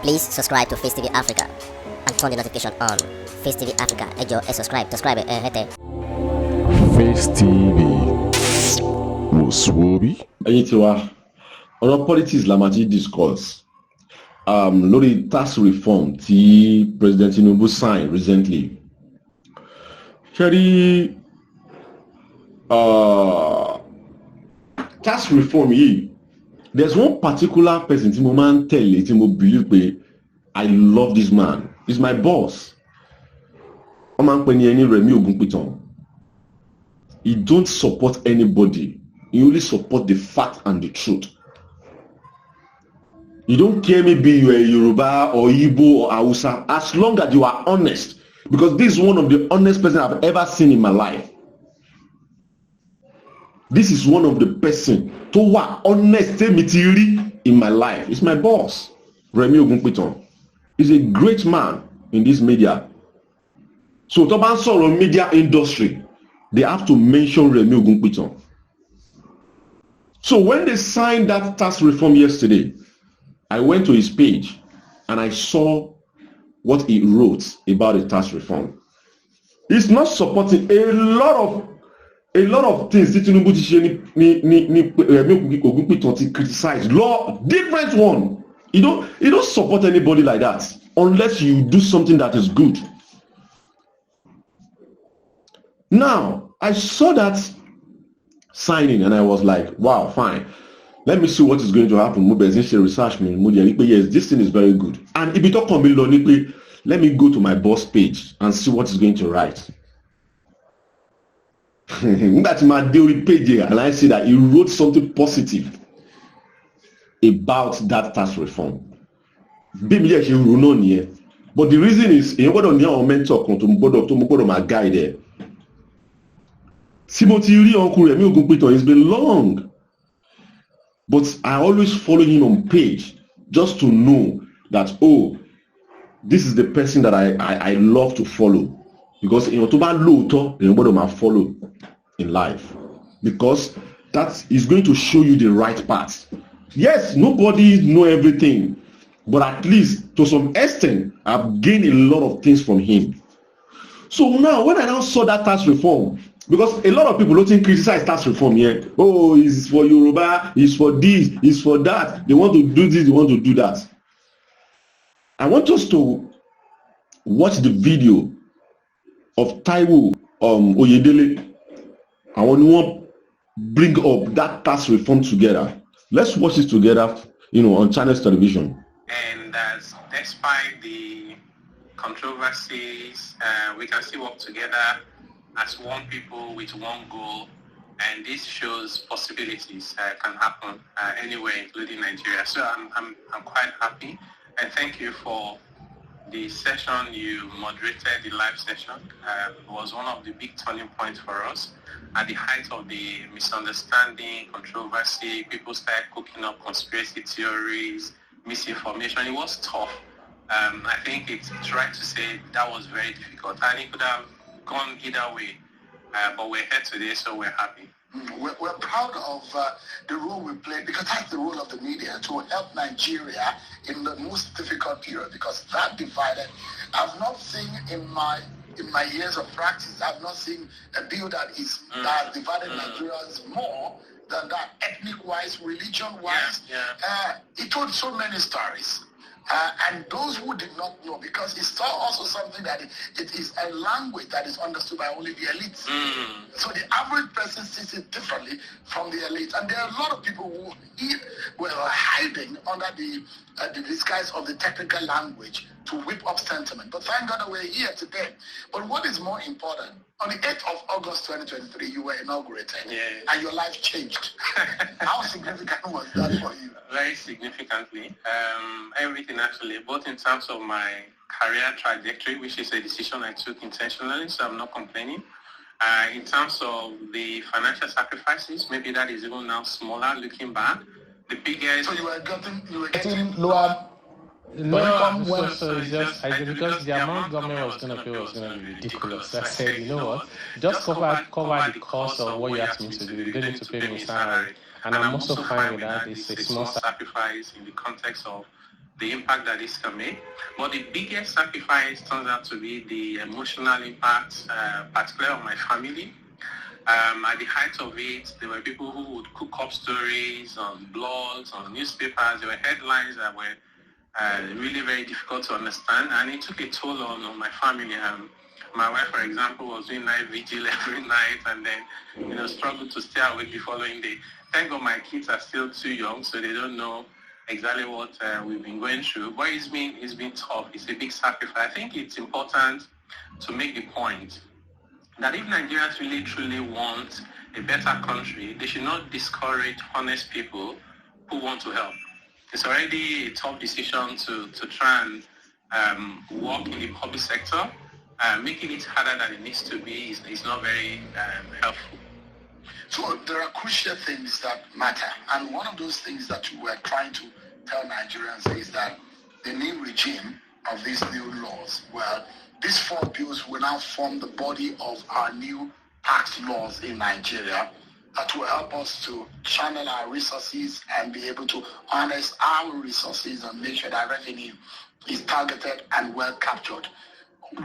Please subscribe to Facetv Africa and turn the notification on. Facetv Africa, ẹ jọ̀ọ́, subscribe, hete. Face TV was Swoby. Ẹ̀yin tiwa, ọ̀rọ̀ politics la máa ti discuss lórí tax reform tí President Tinubu signed recently. Ṣẹ́rí tax reform yìí, there's one particular person tí mo máa ń tẹ̀lé tí mo believe pé I love this man. He's my boss. Wọ́n máa ń pè ní ẹni Rẹ̀mí Ògúnpìtàn. He don't support anybody. He only support the fact and the truth. You don't care maybe you are Yoruba or Igbo or Hausa, as long as you are honest. Because this is one of the honest person I've ever seen in my life. This is one of the person to wa honest in my life. It's my boss, Rẹ̀mí Ògúnpìtàn. He's a great man in this media. So tó bá ń sọ̀rọ̀ media industry, they have to mention Rẹ̀mí Ògúnpìtàn. So when they signed that tax reform yesterday, I went to his page and I saw what he wrote about the tax reform. He's not supporting a lot of things that Tinubu Rẹ̀mí Ògúnpìtàn ti criticize. Law, different one. You don't support anybody like that unless you do something that is good. Now, I saw that signing and I was like, wow, fine. Let me see what is going to happen. Research me. Yes, this thing is very good. And if you talk on me, let me go to my boss page and see what is going to write. That's my daily page here, and I see that he wrote something positive about that tax reform. But the reason is, you got on your mentor to my guy there. Timothy Uncle Rẹ̀mí Ògúnpìtàn, it's been long. But I always follow him on page just to know that, oh, this is the person that I love to follow. Because to bá lóòótọ́, you gbọ́dọ̀ follow in life. Because that is going to show you the right path. Yes, nobody know everything. But at least, to some extent, I've gained a lot of things from him. So now, when I now saw that tax reform, because a lot of people don't criticize tax reform here. Oh, it's for Yoruba, it's for this, it's for that. They want to do this, they want to do that. I want us to watch the video of Taiwo Oyedele. I want to bring up that tax reform together. Let's watch it together, on Channels Television. And despite the controversies, we can still work together as one people with one goal, and this shows possibilities can happen anywhere, including Nigeria. So I'm quite happy, and thank you for the session you moderated. The live session was one of the big turning points for us. At the height of the misunderstanding, controversy, people started cooking up conspiracy theories, misinformation. It was tough. I think it's right to say that was very difficult, and it could have gone either way, but we're here today, so we're happy. We're proud of the role we play, because that's the role of the media, to help Nigeria in the most difficult period, because that divided. I've not seen in my years of practice, I've not seen a bill that divided Nigerians more than that, ethnic-wise, religion-wise. It told so many stories. And those who did not know, because it's also something that it is a language that is understood by only the elites. So the average person sees it differently from the elite. And there are a lot of people who were hiding under the disguise of the technical language to whip up sentiment. But thank God that we're here today. But what is more important, on the 8th of August 2023, you were inaugurated, and your life changed. How significant was that for you? Very significantly. Everything actually, both in terms of my career trajectory, which is a decision I took intentionally, so I'm not complaining. In terms of the financial sacrifices, maybe that is even now smaller looking back. The biggest... So you were getting lower... So it's just because the amount government was going to pay was going to be ridiculous. So I said, you know what, just cover the cost of what you asked me to do. You don't need to pay me salary. And I'm also fine with that. It's a small sacrifice in the context of the impact that this can make. But the biggest sacrifice turns out to be the emotional impact, particularly on my family. At the height of it, there were people who would cook up stories on blogs, on newspapers. There were headlines that were really very difficult to understand, and it took a toll on my family. My wife, for example, was doing night vigil every night, and then struggled to stay awake the following day. Thank God my kids are still too young, so they don't know exactly what we've been going through. But it's been tough. It's a big sacrifice. I think it's important to make the point that if Nigerians really truly want a better country, they should not discourage honest people who want to help. It's already a tough decision to try and work in the public sector. Making it harder than it needs to be is not very helpful. So there are crucial things that matter. And one of those things that we are trying to tell Nigerians is that the new regime of these new laws, well, these 4 bills will now form the body of our new tax laws in Nigeria that will help us to channel our resources and be able to harness our resources and make sure that revenue is targeted and well captured.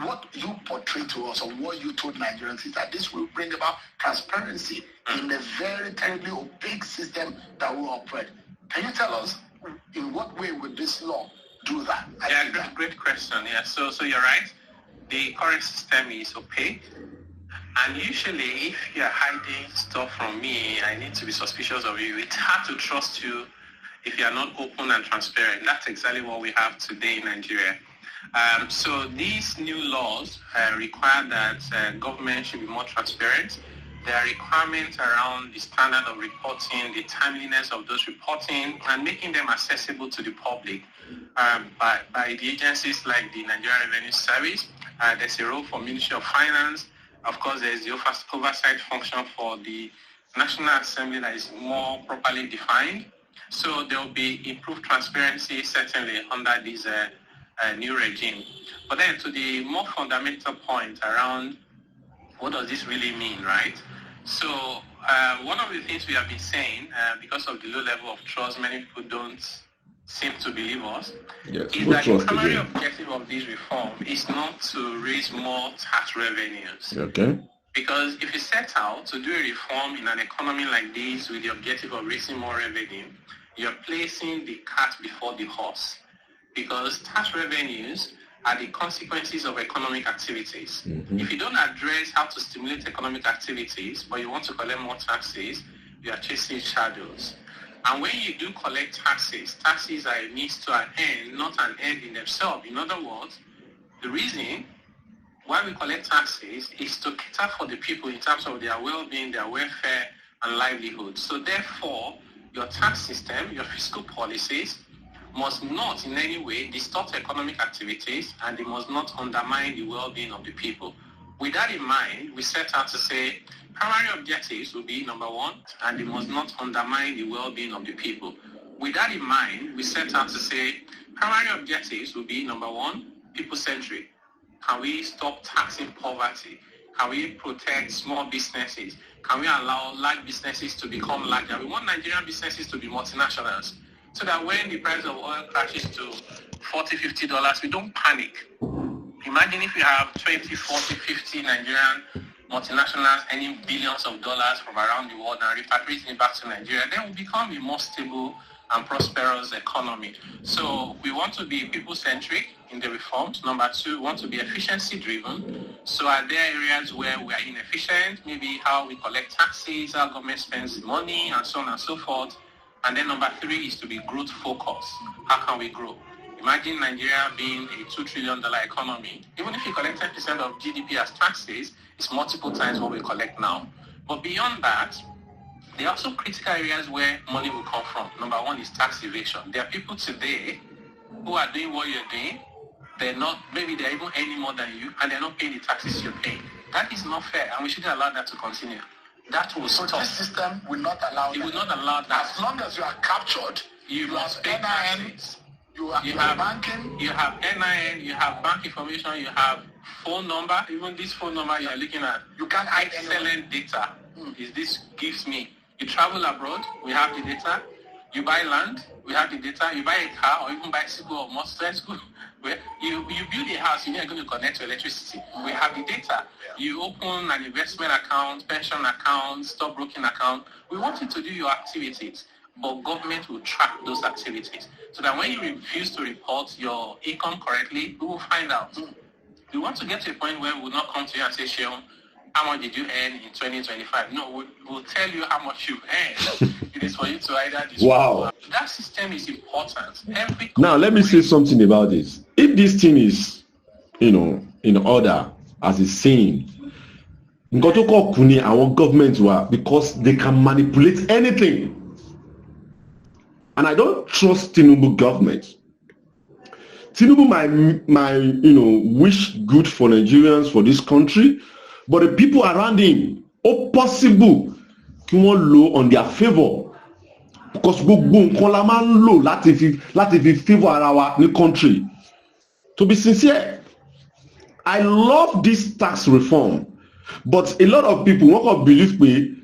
What you portray to us, or what you told Nigerians, is that this will bring about transparency in a very terribly opaque system that we operate. Can you tell us in what way would this law do that? Great question. Yeah, so you're right. The current system is opaque, and usually if you're hiding stuff from me, I need to be suspicious of you. It's hard to trust you if you're not open and transparent. That's exactly what we have today in Nigeria. So these new laws require that government should be more transparent. There are requirements around the standard of reporting, the timeliness of those reporting, and making them accessible to the public by the agencies like the Nigerian Revenue Service. There's a role for Ministry of Finance. Of course, there's the oversight function for the National Assembly that is more properly defined. So there will be improved transparency, certainly, under this new regime. But then to the more fundamental point around what does this really mean, right? So one of the things we have been saying, because of the low level of trust, many people don't seem to believe us, is that the primary objective of this reform is not to raise more tax revenues. Okay. Because if you set out to do a reform in an economy like this with the objective of raising more revenue, you're placing the cart before the horse. Because tax revenues are the consequences of economic activities. Mm-hmm. If you don't address how to stimulate economic activities, but you want to collect more taxes, you are chasing shadows. And when you do collect taxes are a means to an end, not an end in themselves. In other words, the reason why we collect taxes is to cater for the people in terms of their well-being, their welfare, and livelihood. So therefore, your tax system, your fiscal policies, must not in any way distort economic activities, and they must not undermine the well-being of the people. With that in mind, we set out to say primary objectives will be number 1, and they must not undermine the well-being of the people. With that in mind, we set out to say primary objectives will be number 1, people-centric. Can we stop taxing poverty? Can we protect small businesses? Can we allow large businesses to become larger? We want Nigerian businesses to be multinationals, so that when the price of oil crashes to $40, $50, we don't panic. Imagine if you have 20, 40, 50 Nigerian multinationals earning billions of dollars from around the world and repatriating it back to Nigeria, then we'll become a more stable and prosperous economy. So we want to be people-centric in the reforms. Number 2, we want to be efficiency-driven. So are there areas where we are inefficient, maybe how we collect taxes, how government spends money, and so on and so forth. And then number 3 is to be growth focused. How can we grow? Imagine Nigeria being a $2 trillion economy. Even if you collect 10% of GDP as taxes, it's multiple times what we collect now. But beyond that, there are also critical areas where money will come from. Number 1 is tax evasion. There are people today who are doing what you're doing. Maybe they're even earning more than you, and they're not paying the taxes you're paying. That is not fair, and we shouldn't allow that to continue. That will stop. So this system will not allow that. It will not allow that. As long as you are captured, you must pay taxes. You have banking. You have NIN, you have bank information, you have phone number. Even this phone number you are looking at. You can't hide excellent data. This gives me. You travel abroad, we have the data. You buy land, we have the data. You buy a car or even bicycle or motorcycle. You build a house, you're going to connect to electricity. We have the data. You open an investment account, pension account, stockbroking account. We want you to do your activities, but government will track those activities. So that when you refuse to report your income correctly, we will find out. We want to get to a point where we will not come to you and say, Sheon, how much did you earn in 2025? No, we'll tell you how much you've earned. It is for you to either disclose. Wow. That system is important. Now, let me say something about this. If this thing is, in order, as it's saying, nǹkan tó kọ̀ kù ni àwọn government were, because they can manipulate anything. And I don't trust Tinubu government. Tinubu might wish good for Nigerians, for this country, but the people around him, possible, kí wọ́n lò on their favor, because gbogbo nǹkan la máa ń lò láti fi favor ara wa ní country. To be sincere, I love this tax reform, but a lot of people wọ́n kàn believe pé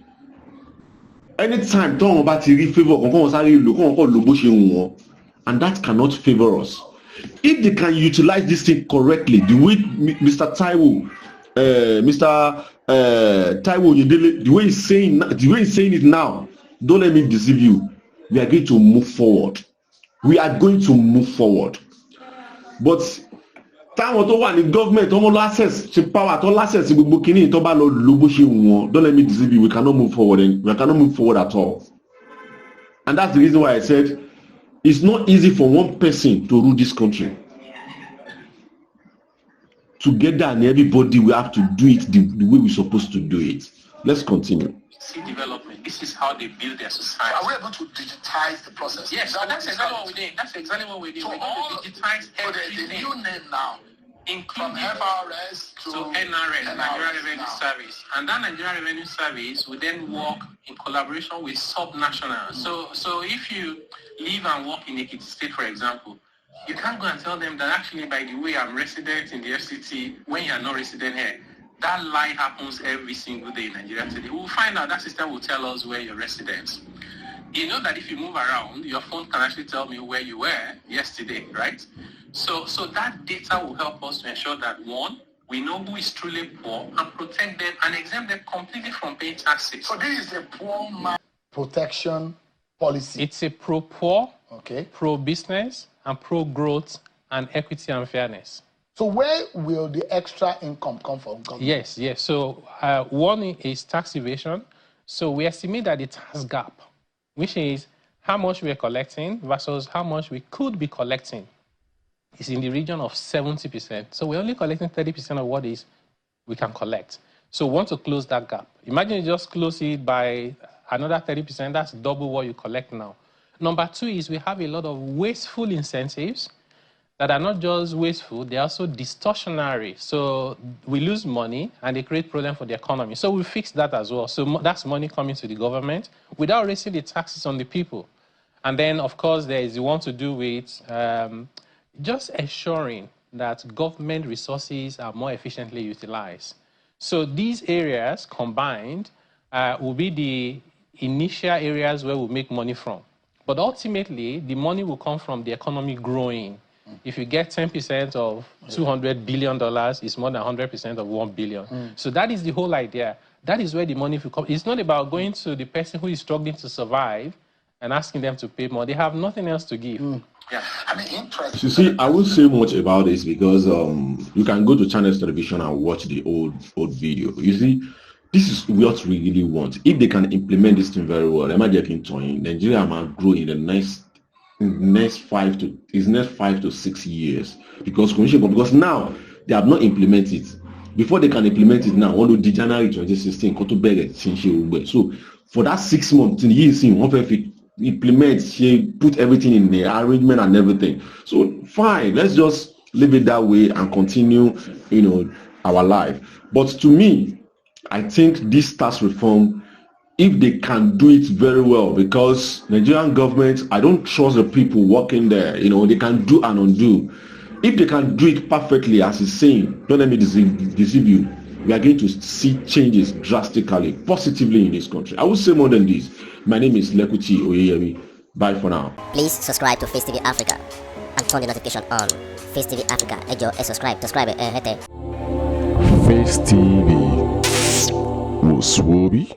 anytime tọ́wọ́n bá ti rí favour kankan wọ́n sáré lò kọ́wọ́n lò bó ṣe wù wọ́n, and that cannot favour us. If they can utilize this thing correctly, the way Mr. Taiwo Oyedele, the way he's saying it now, don't let me deceive you. We are going to move forward. We are going to move forward. But táwọn tó wà ní government tó mọ access ṣe power tó access gbogbo kìíní tó bá lọ lò bó ṣe wù wọ́n, don't let me deceive you. We cannot move forward, and we cannot move forward at all. And that's the reason why I said it's not easy for one person to rule this country. Together, and everybody will have to do it the way we're supposed to do it. Let's continue. See development. This is how they build their society. Are we able to digitize the process? Yes, that's exactly what we did. That's exactly what we did. So We're going to digitize everything. The new name now, including from FRS to NRS, Nigeria Revenue Service. And that Nigeria Revenue Service will then work in collaboration with subnationals. So if you live and work in Ekiti State, for example, you can't go and tell them that actually, by the way, I'm resident in the FCT when you are not resident here. That lie happens every single day in Nigeria today. We'll find out. That system will tell us where you're resident. You know that if you move around, your phone can actually tell me where you were yesterday, right? So that data will help us to ensure that, one, we know who is truly poor and protect them and exempt them completely from paying taxes. So this is a poor man protection policy. It's a pro-poor, Okay. pro-business, and pro-growth and equity and fairness. So where will the extra income come from? Yes. So one is tax evasion. So we estimate that the tax gap, which is how much we're collecting versus how much we could be collecting, is in the region of 70%. So we're only collecting 30% of what we can collect. So we want to close that gap. Imagine you just close it by another 30%. That's double what you collect now. Number two is we have a lot of wasteful incentives that are not just wasteful, they're also distortionary. So we lose money and they create problem for the economy. So we fix that as well. So that's money coming to the government without raising the taxes on the people. And then, of course, there is the one to do with just ensuring that government resources are more efficiently utilized. So these areas combined will be the initial areas where we make money from. But ultimately, the money will come from the economy growing. If you get 10% of $200 billion, it's more than 100% of $1 billion. So that is the whole idea. That is where the money will come. It's not about going to the person who is struggling to survive and asking them to pay more. They have nothing else to give. Yeah, I mean, interesting. You see, I won't say much about this because you can go to Channels Television and watch the old video. You see, this is what we really want. If they can implement this thing very well, Nigeria might grow in the next 5 to 6 years because now they have not implemented it. Before they can implement it now, on the January 2016, so for that 6 months, in the year, implement, put everything in the arrangement and everything. So fine, let's just leave it that way and continue, our life. But to me, I think this tax reform, if they can do it very well, because Nigerian government, I don't trust the people working there. They can do and undo. If they can do it perfectly, as he's saying, don't let me deceive you, we are going to see changes drastically, positively in this country. I would say more than this. My name is Lekuti Oyeyemi. Bye for now. Please subscribe to Face TV Africa and turn the notification on. Face TV Africa, ẹ jọ̀ọ́, subscribe, hete. Face TV was Swoby.